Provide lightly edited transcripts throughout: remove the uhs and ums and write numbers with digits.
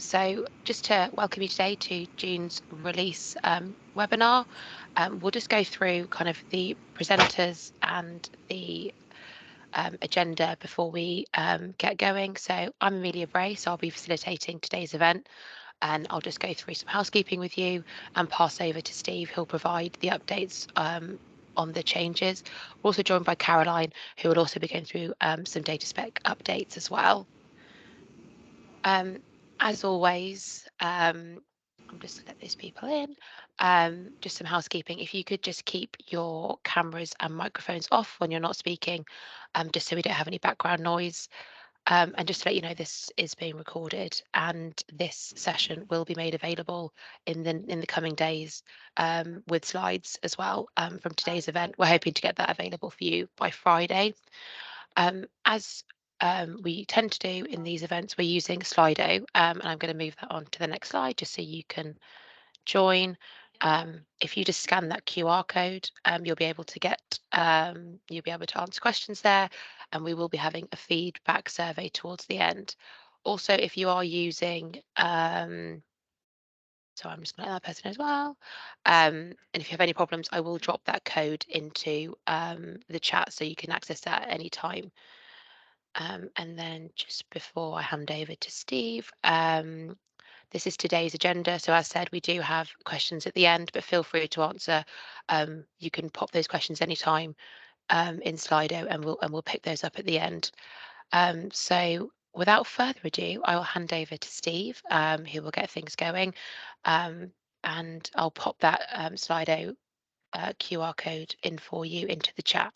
So just to welcome you today to June's release webinar. We'll just go through kind of the presenters and the agenda before we get going. So I'm Amelia Bray, so I'll be facilitating today's event, and I'll just go through some housekeeping with you and pass over to Steve, who'll provide the updates on the changes. We're also joined by Caroline, who will also be going through some data spec updates as well. As always, I'm just let those people in. Just some housekeeping. If you could just keep your cameras and microphones off when you're not speaking, just so we don't have any background noise. And just to let you know, this is being recorded, and this session will be made available in the coming days with slides as well from today's event. We're hoping to get that available for you by Friday. As we tend to do in these events, we're using Slido, and I'm going to move that on to the next slide just so you can join. If you just scan that QR code, you'll be able to answer questions there, and we will be having a feedback survey towards the end. Also, if you are using so I'm just going to let that person as well. And if you have any problems, I will drop that code into the chat so you can access that at any time. And then just before I hand over to Steve, this is today's agenda. So as said, we do have questions at the end, but feel free to answer. You can pop those questions anytime in Slido, and we'll pick those up at the end. So without further ado, I will hand over to Steve, who will get things going. And I'll pop that Slido QR code in for you into the chat.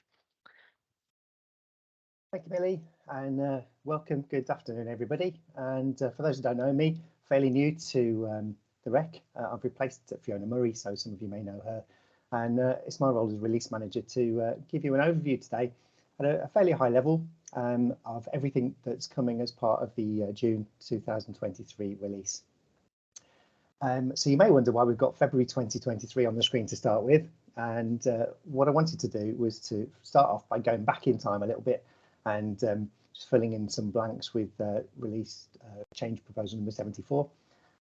Thank you, Millie, and welcome. Good afternoon, everybody. And for those who don't know me, fairly new to the REC, I've replaced Fiona Murray, so some of you may know her. And it's my role as release manager to give you an overview today at a fairly high level of everything that's coming as part of the June 2023 release. So you may wonder why we've got February 2023 on the screen to start with. And what I wanted to do was to start off by going back in time a little bit and just filling in some blanks with release change proposal number 74.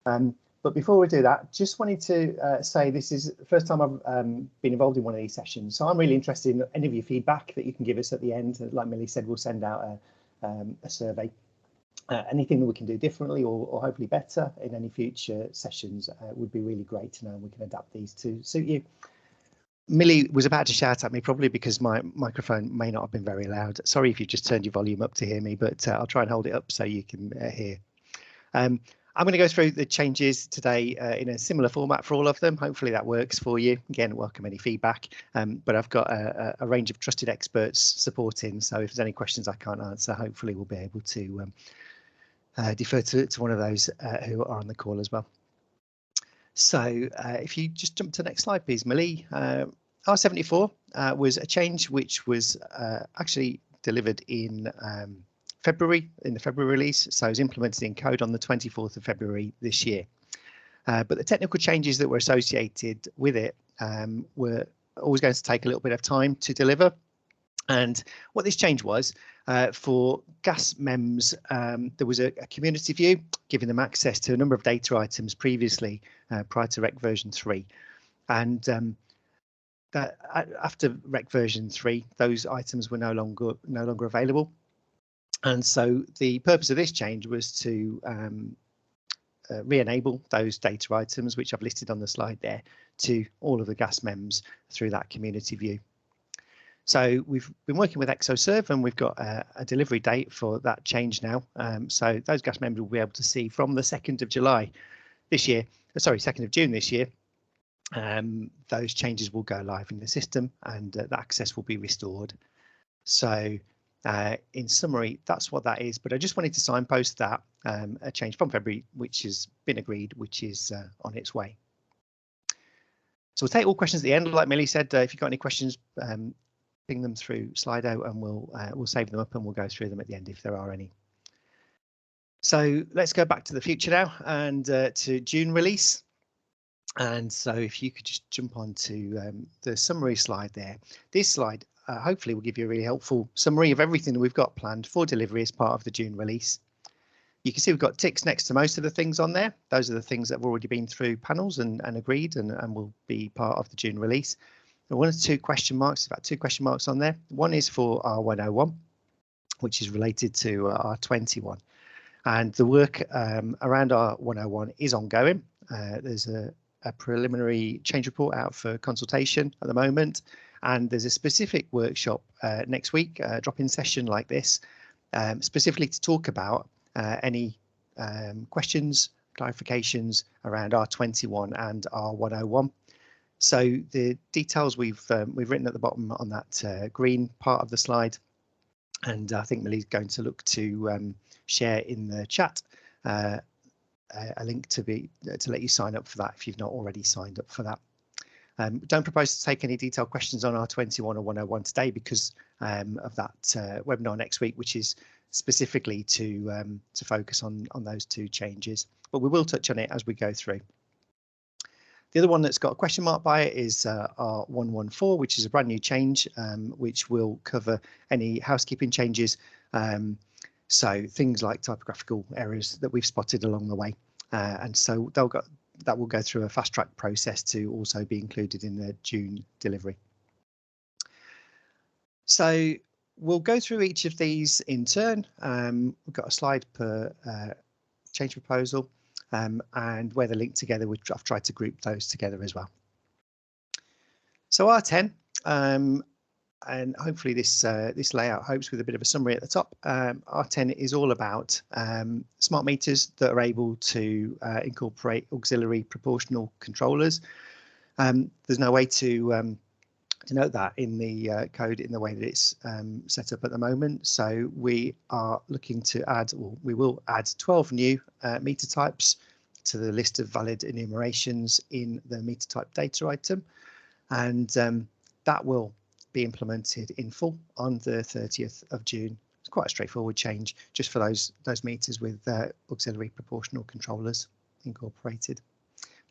But before we do that, just wanted to say this is the first time I've been involved in one of these sessions. So I'm really interested in any of your feedback that you can give us at the end. Like Millie said, we'll send out a survey. Anything that we can do differently or hopefully better in any future sessions would be really great to know, and we can adapt these to suit you. Millie was about to shout at me, probably because my microphone may not have been very loud. Sorry if you just turned your volume up to hear me, but I'll try and hold it up so you can hear. I'm going to go through the changes today in a similar format for all of them. Hopefully that works for you. Again, welcome any feedback, but I've got a range of trusted experts supporting, so if there's any questions I can't answer, hopefully we'll be able to defer to one of those who are on the call as well. So if you just jump to the next slide, please, Millie. R74 was a change which was actually delivered in February, in the February release. So it was implemented in code on the 24th of February this year. But the technical changes that were associated with it were always going to take a little bit of time to deliver. And what this change was, for gas MEMS, there was a community view giving them access to a number of data items previously prior to REC version 3. And that after REC version 3, those items were no longer available. And so the purpose of this change was to re-enable those data items, which I've listed on the slide there, to all of the gas MEMS through that community view. So we've been working with ExoServe, and we've got a delivery date for that change now. So those gas members will be able to see from the 2nd of July this year, sorry, 2nd of June this year, those changes will go live in the system, and the access will be restored. So in summary, that's what that is. But I just wanted to signpost that a change from February, which has been agreed, which is on its way. So we'll take all questions at the end. Like Millie said, if you've got any questions, ping them through Slido, and we'll save them up and we'll go through them at the end if there are any. So let's go back to the future now and to June release. And so if you could just jump on to the summary slide there. This slide hopefully will give you a really helpful summary of everything that we've got planned for delivery as part of the June release. You can see we've got ticks next to most of the things on there. Those are the things that have already been through panels and agreed and will be part of the June release. And one or two question marks, about 2 question marks on there. One is for R101, which is related to R21. And the work around R101 is ongoing. There's a preliminary change report out for consultation at the moment. And there's a specific workshop next week, a drop-in session like this, specifically to talk about any questions, clarifications around R21 and R101. So the details we've written at the bottom on that green part of the slide, and I think Millie's going to look to share in the chat a link to let you sign up for that if you've not already signed up for that. Don't propose to take any detailed questions on R21 or 101 today because of that webinar next week, which is specifically to focus on those 2 changes. But we will touch on it as we go through. The other one that's got a question mark by it is R114, which is a brand new change, which will cover any housekeeping changes. So things like typographical errors that we've spotted along the way. And so that will go through a fast track process to also be included in the June delivery. So we'll go through each of these in turn. We've got a slide per change proposal and where they're linked together. I've tried to group those together as well. So R10, and hopefully this layout helps with a bit of a summary at the top. R10 is all about smart meters that are able to incorporate auxiliary proportional controllers. There's no way to denote that in the code in the way that it's set up at the moment. So we are looking to add, or we will add 12 new meter types to the list of valid enumerations in the meter type data item. And that will be implemented in full on the 30th of June. It's quite a straightforward change just for those meters with auxiliary proportional controllers incorporated.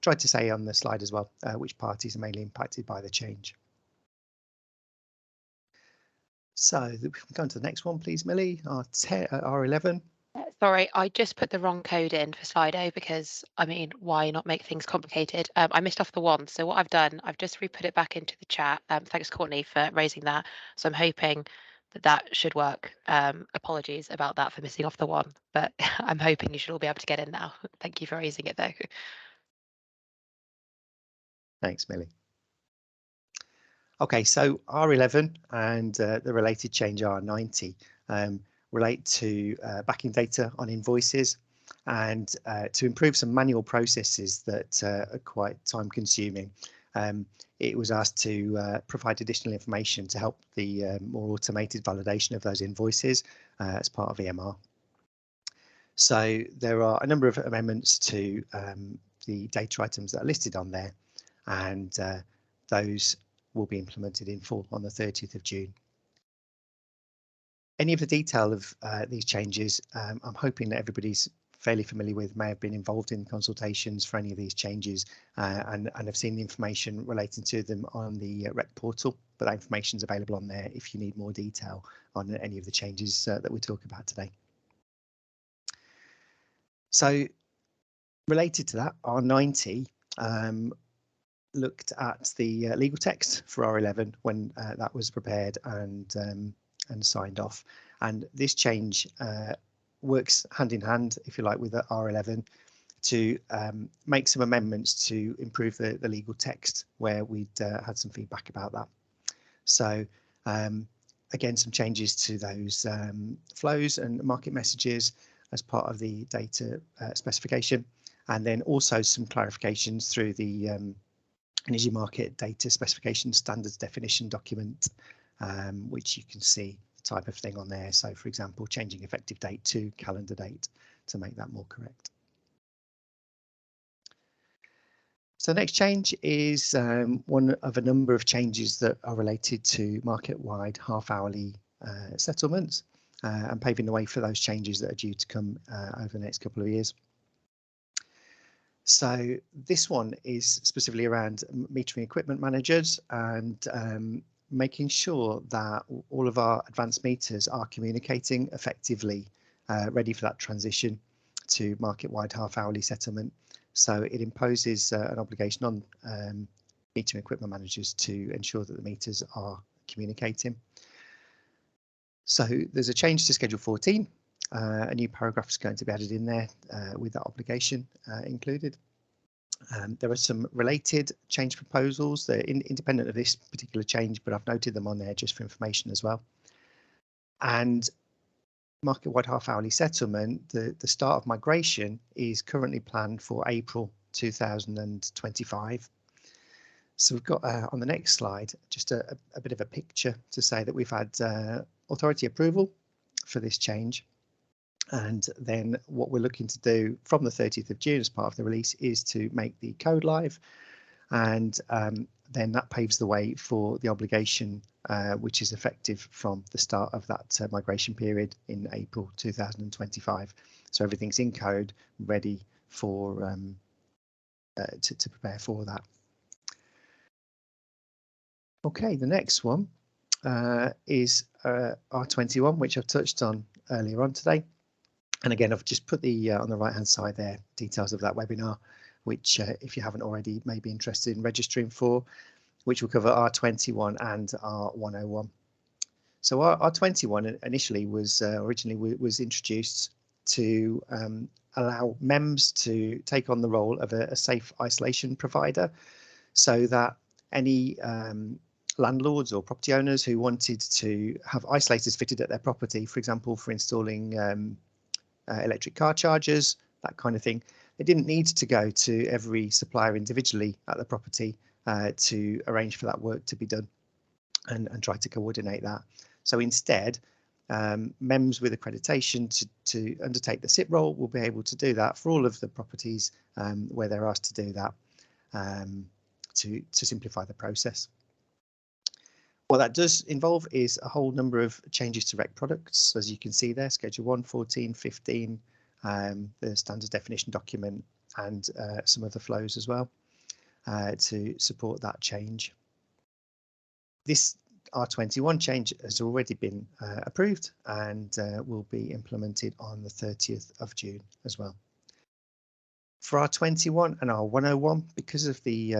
Tried to say on the slide as well which parties are mainly impacted by the change. So we can go on to the next one, please, Millie. R11. Sorry, I just put the wrong code in for Slido because, I mean, why not make things complicated? I missed off the 1. So what I've done, I've just re-put it back into the chat. Thanks, Courtney, for raising that. So I'm hoping that should work. Apologies about that for missing off the 1, but I'm hoping you should all be able to get in now. Thank you for raising it, though. Thanks, Millie. Okay, so R11 and the related change R90 relate to backing data on invoices and to improve some manual processes that are quite time consuming. It was asked to provide additional information to help the more automated validation of those invoices as part of EMR. So there are a number of amendments to the data items that are listed on there, and those will be implemented in full on the 30th of June. Any of the detail of these changes, I'm hoping that everybody's fairly familiar with, may have been involved in consultations for any of these changes and have seen the information relating to them on the REC portal, but that information is available on there if you need more detail on any of the changes that we talk about today. So related to that, R90 looked at the legal text for R11 when that was prepared and signed off, and this change works hand in hand, if you like, with the R11 to make some amendments to improve the legal text where we'd had some feedback about that. So again, some changes to those flows and market messages as part of the data specification, and then also some clarifications through the energy market data specification standards definition document, which you can see the type of thing on there. So, for example, changing effective date to calendar date to make that more correct. So the next change is one of a number of changes that are related to market-wide half-hourly settlements and paving the way for those changes that are due to come over the next couple of years. So this one is specifically around metering equipment managers and making sure that all of our advanced meters are communicating effectively, ready for that transition. to market-wide half-hourly settlement. So it imposes an obligation on metering equipment managers to ensure that the meters are communicating. So there's a change to Schedule 14. A new paragraph is going to be added in there with that obligation included. There are some related change proposals. They're independent of this particular change, but I've noted them on there just for information as well. And market-wide half-hourly settlement, the start of migration is currently planned for April 2025. So we've got on the next slide just a bit of a picture to say that we've had authority approval for this change. And then what we're looking to do from the 30th of June as part of the release is to make the code live. And then that paves the way for the obligation, which is effective from the start of that migration period in April 2025. So everything's in code, ready for to prepare for that. Okay, the next one is R21, which I've touched on earlier on today. And again, I've just put the on the right hand side there details of that webinar, which if you haven't already may be interested in registering for, which will cover R21 and R101. So R21 initially was originally was introduced to allow MEMS to take on the role of a safe isolation provider, so that any landlords or property owners who wanted to have isolators fitted at their property, for example, for installing electric car chargers, that kind of thing, they didn't need to go to every supplier individually at the property to arrange for that work to be done and try to coordinate that. So instead, MEMS with accreditation to undertake the SIP role will be able to do that for all of the properties where they're asked to do that to simplify the process. What that does involve is a whole number of changes to REC products, as you can see there, Schedule 1, 14, 15, the standard definition document, and some other flows as well to support that change. This R21 change has already been approved and will be implemented on the 30th of June as well. For R21 and R101, because of the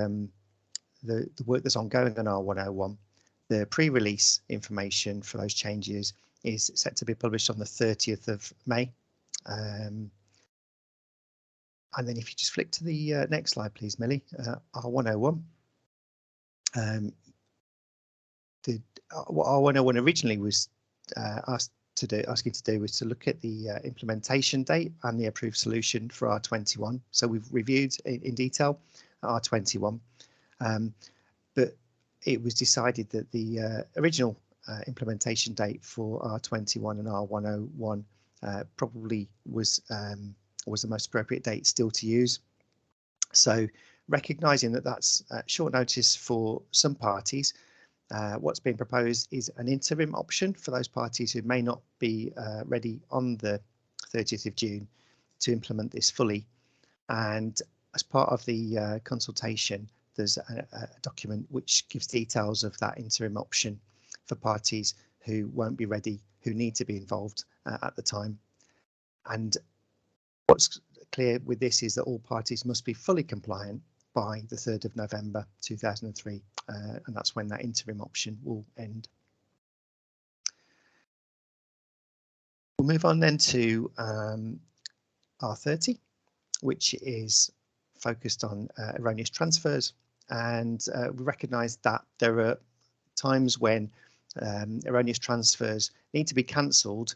work that's ongoing on R101, the pre-release information for those changes is set to be published on the 30th of May. And then if you just flick to the next slide, please, Millie, R101. What R101 originally was asking to do was to look at the implementation date and the approved solution for R21. So we've reviewed in detail R21, but it was decided that the original implementation date for R21 and R101 probably was the most appropriate date still to use. So recognising that that's short notice for some parties, what's being proposed is an interim option for those parties who may not be ready on the 30th of June to implement this fully. And as part of the consultation, there's a document which gives details of that interim option for parties who won't be ready, who need to be involved at the time. And what's clear with this is that all parties must be fully compliant by the 3rd of November 2003, and that's when that interim option will end. We'll move on then to R30, which is focused on erroneous transfers. And we recognise that there are times when erroneous transfers need to be cancelled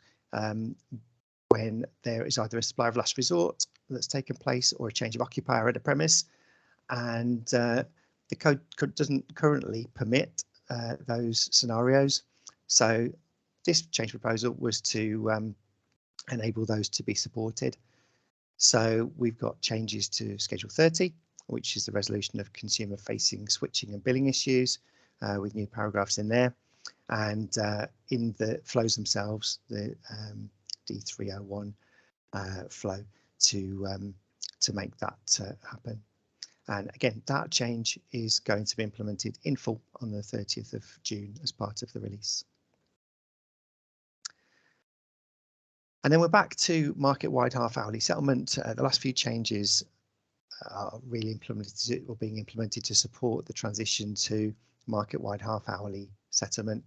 when there is either a supplier of last resort that's taken place or a change of occupier at a premise, and the code doesn't currently permit those scenarios. So this change proposal was to enable those to be supported. So we've got changes to Schedule 30, which is the resolution of consumer-facing switching and billing issues, with new paragraphs in there, and in the flows themselves, the D301 flow to make that happen. And again, that change is going to be implemented in full on the 30th of June as part of the release. And then we're back to market-wide half-hourly settlement. The last few changes are really implemented or being implemented to support the transition to market-wide half-hourly settlement.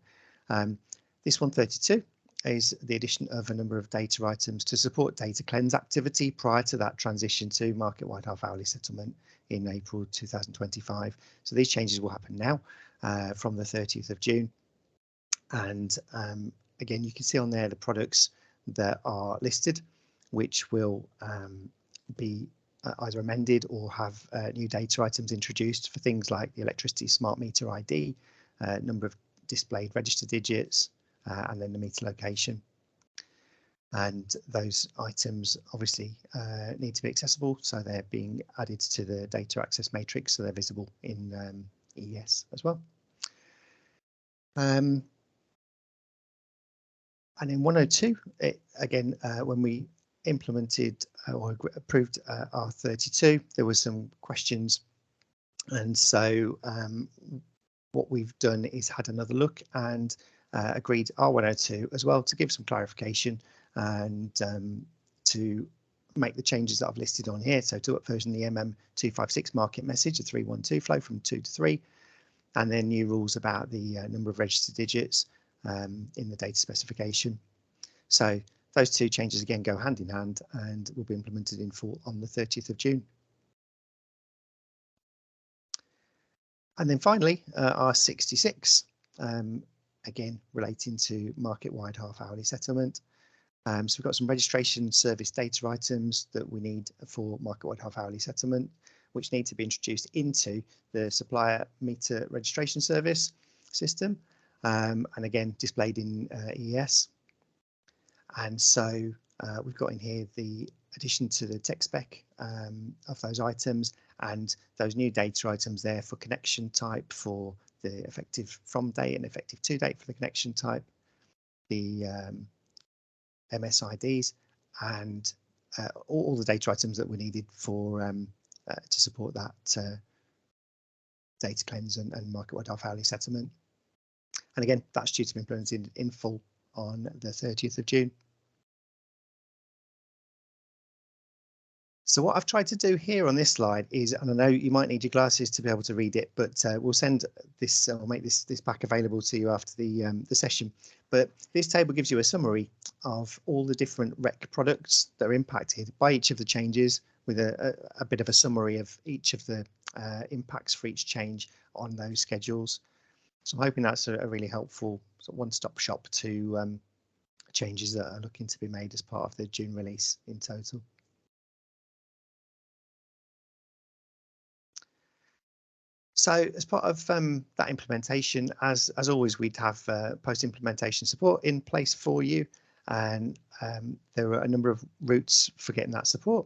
This 132 is the addition of a number of data items to support data cleanse activity prior to that transition to market-wide half-hourly settlement in April 2025. So these changes will happen now from the 30th of June. And again, you can see on there the products that are listed, which will be either amended or have new data items introduced for things like the electricity smart meter ID, number of displayed register digits, and then the meter location. And those items obviously need to be accessible, so they're being added to the data access matrix, so they're visible in EES as well. And in 102, again, when we implemented or approved R32, there were some questions, and so what we've done is had another look and agreed R102 as well to give some clarification and to make the changes that I've listed on here. So to version the MM256 market message, a 312 flow from 2 to 3, and then new rules about the number of register digits in the data specification. So those two changes again go hand in hand and will be implemented in full on the 30th of June. And then finally, R66, again relating to market-wide half-hourly settlement. So we've got some registration service data items that we need for market-wide half-hourly settlement, which need to be introduced into the supplier meter registration service system, and again displayed in EES. And so we've got in here the addition to the tech spec of those items and those new data items there for connection type for the effective from date and effective to date for the connection type, the MSIDs, and all the data items that were needed for to support that data cleanse and market-wide half-hourly settlement. And again, that's due to be implemented in full on the 30th of June. So what I've tried to do here on this slide is, and I know you might need your glasses to be able to read it, but we'll send this or make this back available to you after the session. But this table gives you a summary of all the different REC products that are impacted by each of the changes, with a bit of a summary of each of the impacts for each change on those schedules. So I'm hoping that's a really helpful sort of one-stop shop to changes that are looking to be made as part of the June release in total. So as part of that implementation, as always, we'd have post-implementation support in place for you, and there are a number of routes for getting that support.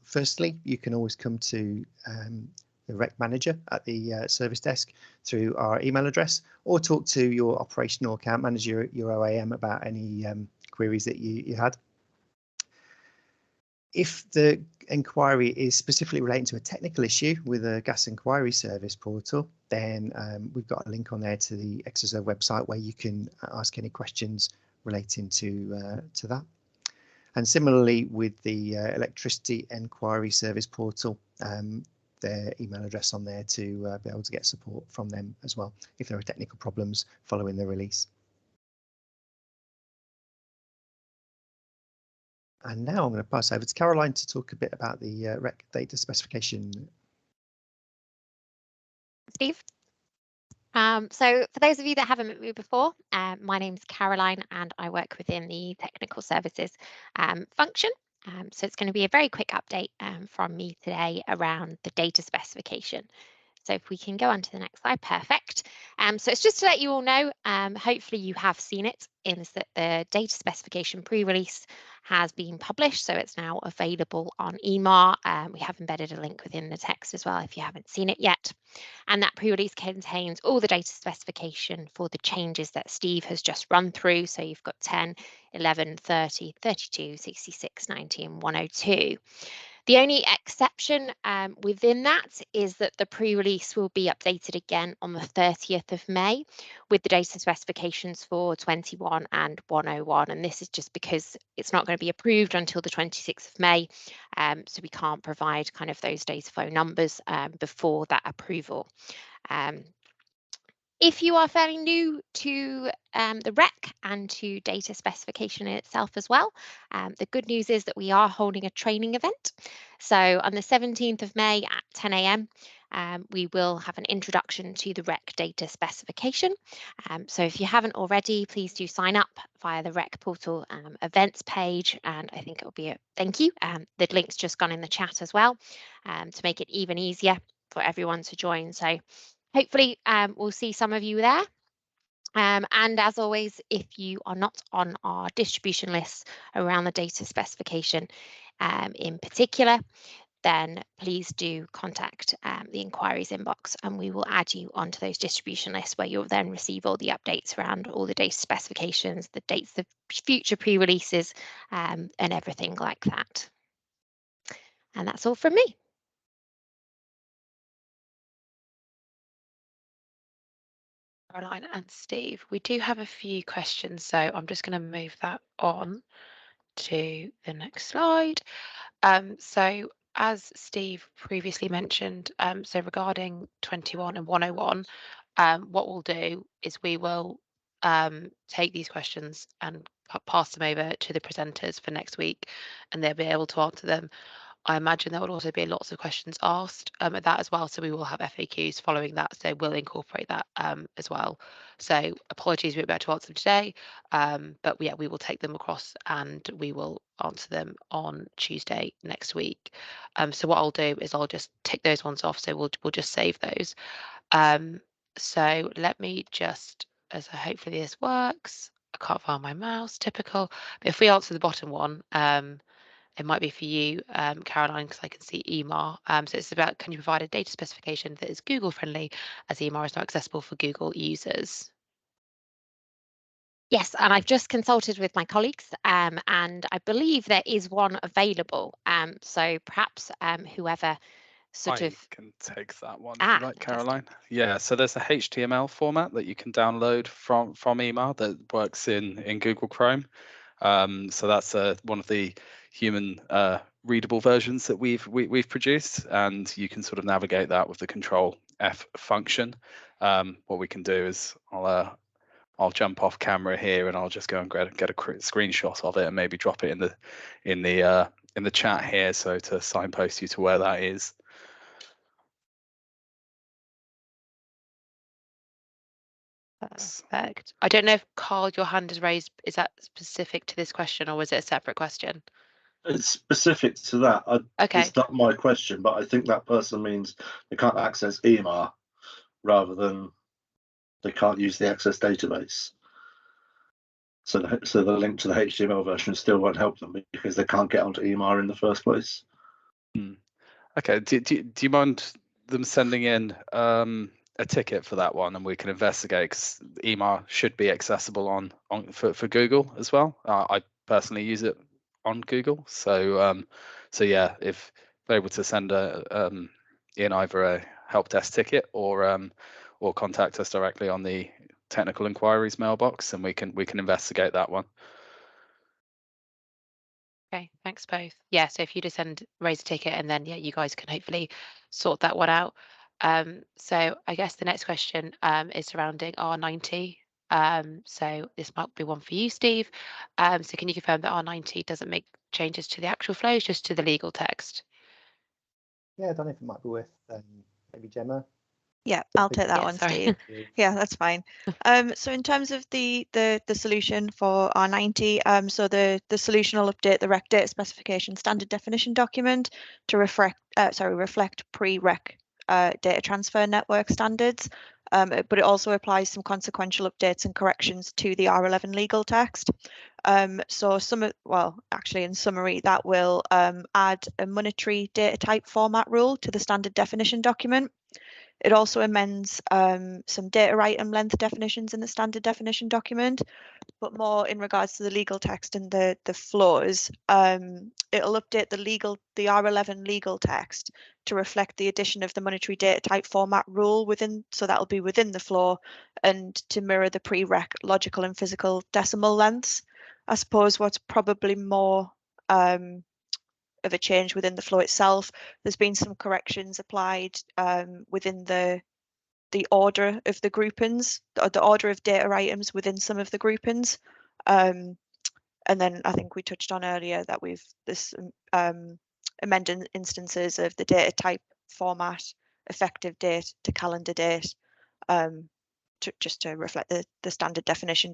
Firstly, you can always come to the REC manager at the service desk through our email address, or talk to your operational account manager, your OAM, about any queries that you had. If the inquiry is specifically relating to a technical issue with a gas inquiry service portal, then we've got a link on there to the Exoserve website where you can ask any questions relating to that. And similarly with the electricity inquiry service portal, their email address on there to be able to get support from them as well if there are technical problems following the release. And now I'm going to pass over to Caroline to talk a bit about the REC data specification. Steve. So for those of you that haven't met me before, my name's Caroline and I work within the technical services function. So it's going to be a very quick update from me today around the data specification. So if we can go on to the next slide, perfect. So it's just to let you all know, hopefully you have seen it, is that the data specification pre-release has been published, so it's now available on EMAR. We have embedded a link within the text as well if you haven't seen it yet. And that pre-release contains all the data specification for the changes that Steve has just run through. So you've got 10, 11, 30, 32, 66, 90 and 102. The only exception within that is that the pre-release will be updated again on the 30th of May with the data specifications for 21 and 101. And this is just because it's not going to be approved until the 26th of May. So we can't provide kind of those data flow numbers before that approval. If you are fairly new to the REC and to data specification in itself as well, the good news is that we are holding a training event. So on the 17th of May at 10 a.m, we will have an introduction to the REC data specification. So if you haven't already, please do sign up via the REC portal events page, and I think it will be a thank you. The link's just gone in the chat as well to make it even easier for everyone to join. So hopefully we'll see some of you there. And as always, if you are not on our distribution list around the data specification in particular, then please do contact the inquiries inbox and we will add you onto those distribution lists where you'll then receive all the updates around all the data specifications, the dates of future pre-releases and everything like that. And that's all from me. Caroline and Steve, we do have a few questions, so I'm just going to move that on to the next slide. So as Steve previously mentioned, so regarding 21 and 101, what we'll do is we will take these questions and pass them over to the presenters for next week, and they'll be able to answer them. I imagine there will also be lots of questions asked at that as well, so we will have FAQs following that, so we'll incorporate that as well. So apologies we won't be able to answer them today, but yeah, we will take them across and we will answer them on Tuesday next week. So what I'll do is I'll just tick those ones off, so we'll just save those. So let me just, as hopefully this works. I can't find my mouse, typical. But if we answer the bottom one, it might be for you, Caroline, because I can see EMAR. So it's about, can you provide a data specification that is Google friendly, as EMAR is not accessible for Google users? Yes, and I've just consulted with my colleagues and I believe there is one available. So perhaps whoever sort of can take that one if you like, Caroline. Yeah, so there's a HTML format that you can download from EMAR that works in Google Chrome. So that's one of the human readable versions that we've produced, and you can sort of navigate that with the Control F function. What we can do is I'll jump off camera here and I'll just go and get a screenshot of it and maybe drop it in the chat here, so to signpost you to where that is. Perfect. I don't know if Carl, your hand is raised. Is that specific to this question or was it a separate question? It's specific to that. Okay. It's not my question, but I think that person means they can't access EMAR rather than they can't use the Access database. So the link to the HTML version still won't help them because they can't get onto EMAR in the first place. Okay. Do you mind them sending in a ticket for that one, and we can investigate, because EMAR should be accessible for Google as well. I personally use it on Google, so yeah, if they're able to send in either a help desk ticket or contact us directly on the technical inquiries mailbox, and we can investigate that one. Okay, thanks both. Yeah, so if you just raise a ticket and then yeah, you guys can hopefully sort that one out. So I guess the next question is surrounding R90. So this might be one for you, Steve. So can you confirm that R90 doesn't make changes to the actual flows, just to the legal text? Yeah, I don't know if it might be worth maybe Gemma. Yeah, I'll take that one, Steve. Yeah, that's fine. So in terms of the solution for R90, so the solution will update the REC data specification standard definition document to reflect pre-REC data transfer network standards, but it also applies some consequential updates and corrections to the R11 legal text. So in summary, that will add a monetary data type format rule to the standard definition document. It also amends some data item length definitions in the standard definition document, but more in regards to the legal text and the flows. It'll update the R11 legal text to reflect the addition of the monetary data type format rule within, so that'll be within the flow, and to mirror the prereq logical and physical decimal lengths. I suppose what's probably more of a change within the flow itself, there's been some corrections applied within the order of the groupings, or the order of data items within some of the groupings. And then I think we touched on earlier that we've amended instances of the data type format, effective date to calendar date, just to reflect the standard definition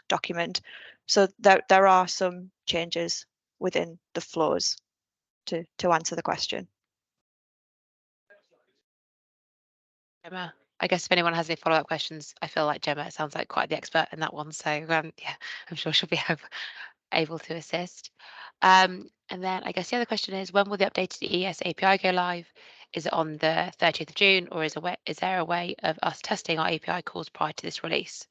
document. So there are some changes within the flows to answer the question. Gemma, I guess if anyone has any follow-up questions, I feel like Gemma sounds like quite the expert in that one. So yeah, I'm sure she'll be able to assist. And then I guess the other question is, when will the updated ES API go live? Is it on the 30th of June, or is there a way of us testing our API calls prior to this release?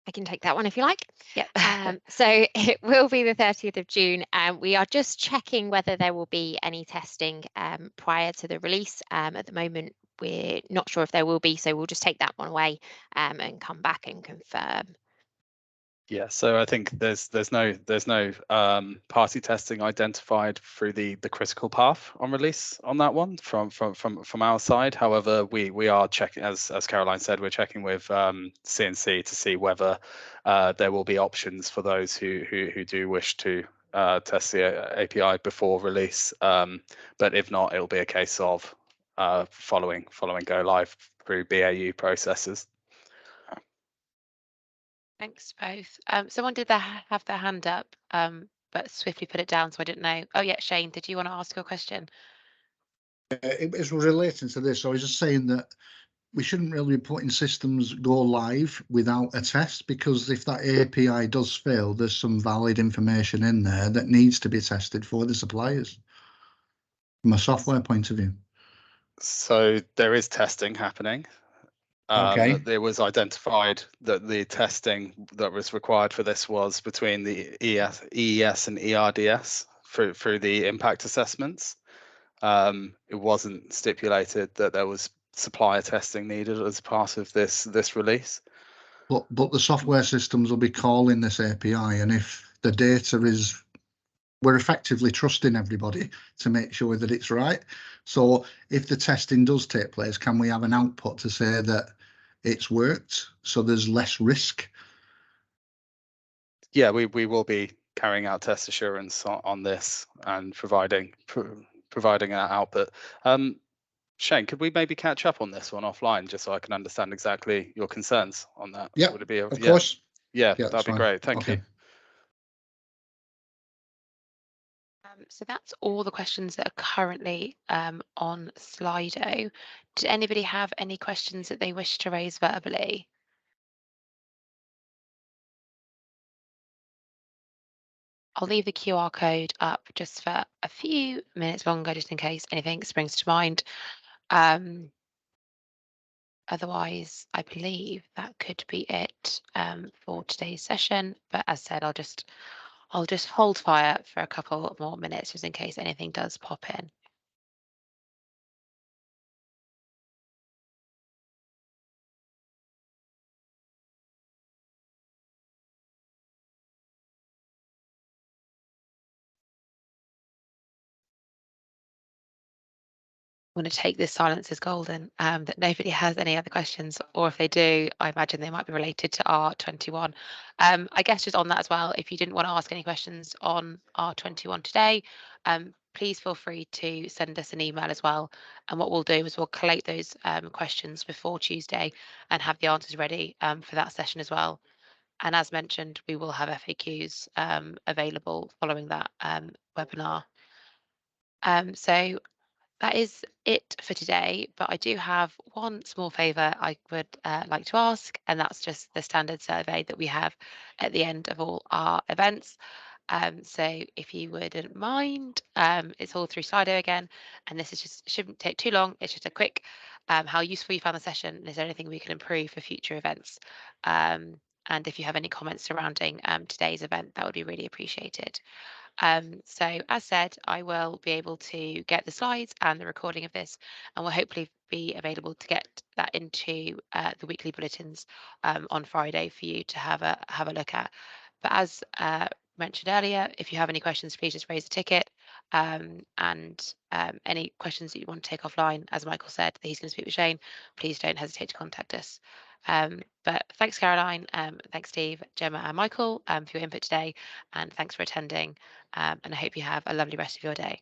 I can take that one if you like. Yeah. So it will be the 30th of June. We are just checking whether there will be any testing prior to the release. At the moment, we're not sure if there will be, so we'll just take that one away and come back and confirm. Yeah, so I think there's no party testing identified through the critical path on release on that one from our side. However, we are checking, as Caroline said, we're checking with CNC to see whether there will be options for those who do wish to test the API before release. But if not, it'll be a case of following go live through BAU processes. Thanks both. Someone did have their hand up, but swiftly put it down, so I didn't know. Oh yeah, Shane, did you want to ask your question? It was relating to this. So I was just saying that we shouldn't really be putting systems go live without a test, because if that API does fail, there's some valid information in there that needs to be tested for the suppliers from a software point of view. So there is testing happening. Okay. It was identified that the testing that was required for this was between the EES and ERDS through the impact assessments. It wasn't stipulated that there was supplier testing needed as part of this release. But the software systems will be calling this API, and if the data is, we're effectively trusting everybody to make sure that it's right. So if the testing does take place, can we have an output to say that it's worked, so there's less risk? Yeah, we will be carrying out test assurance on this and providing that output. Shane, could we maybe catch up on this one offline, just so I can understand exactly your concerns on that? Yeah, would it be? Of course. Yeah, that'd be great. Thank you. So that's all the questions that are currently on Slido. Did anybody have any questions that they wish to raise verbally? I'll leave the QR code up just for a few minutes longer, just in case anything springs to mind. Otherwise, I believe that could be it for today's session. But as said, I'll just hold fire for a couple more minutes, just in case anything does pop in. I'm going to take this silence as golden, that nobody has any other questions, or if they do, I imagine they might be related to R21. I guess just on that as well, if you didn't want to ask any questions on R21 today, please feel free to send us an email as well. And what we'll do is we'll collate those questions before Tuesday and have the answers ready for that session as well. And as mentioned, we will have FAQs available following that webinar. So that is it for today, but I do have one small favour I would like to ask, and that's just the standard survey that we have at the end of all our events. So if you wouldn't mind, it's all through Slido again, and this is just shouldn't take too long. It's just a quick how useful you found the session, and is there anything we can improve for future events? And if you have any comments surrounding today's event, that would be really appreciated. So as said, I will be able to get the slides and the recording of this, and will hopefully be available to get that into the weekly bulletins on Friday for you to have a look at. But as mentioned earlier, if you have any questions, please just raise a ticket. And any questions that you want to take offline, as Michael said, that he's going to speak with Shane, please don't hesitate to contact us. But thanks, Caroline. Thanks, Steve, Gemma, and Michael for your input today, and thanks for attending. And I hope you have a lovely rest of your day.